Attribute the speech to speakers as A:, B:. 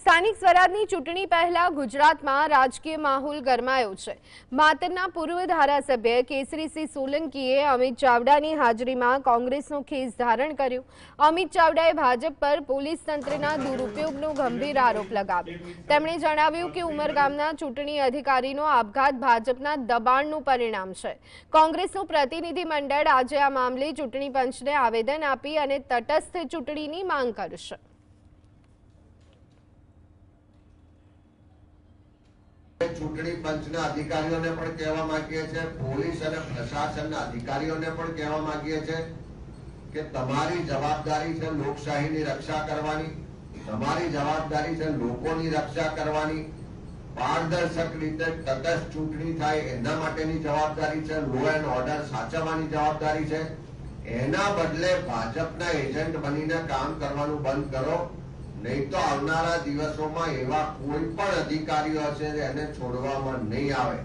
A: સ્થાનિક સ્વરાજની ચૂંટણી પહેલા ગુજરાતમાં રાજકીય માહોલ ગરમાયો છે। માતરના પૂર્વ ધારાસભ્ય કેસરીસિંહ સોલંકીએ અમિત ચાવડાની હાજરીમાં કોંગ્રેસનો ખેસ ધારણ કર્યો। અમિત ચાવડાએ ભાજપ પર પોલીસ તંત્રના દુરુપયોગનો ગંભીર આરોપ લગાવ્યો। તેમણે જણાવ્યું કે ઉમરગામના ચૂંટણી અધિકારીનો આપઘાત ભાજપના દબાણનું પરિણામ છે। કોંગ્રેસનું પ્રતિનિધિમંડળ આજે આ મામલે ચૂંટણી પંચને આવેદન આપી અને તટસ્થ ચૂંટણીની માંગ કરશે।
B: ચૂંટણી પંચના અધિકારીઓને પણ કહેવા માંગીએ છીએ, પોલીસ અને પ્રશાસનના અધિકારીઓને પણ કહેવા માંગીએ છીએ કે તમારી જવાબદારી છે લોકશાહીની રક્ષા કરવાની, તમારી જવાબદારી છે લોકોની રક્ષા કરવાની, પારદર્શક રીતે તટસ્થ ચૂંટણી થાય એના માટેની જવાબદારી છે, લો એન્ડ ઓર્ડર સાચવવાની જવાબદારી છે। એના બદલે ભાજપના એજન્ટ બનીને કામ કરવાનું બંધ કરો, નહીં તો આવનારા દિવસોમાં એવા કોઈ પણ અધિકારીઓ છે એને છોડવામાં નહીં આવે।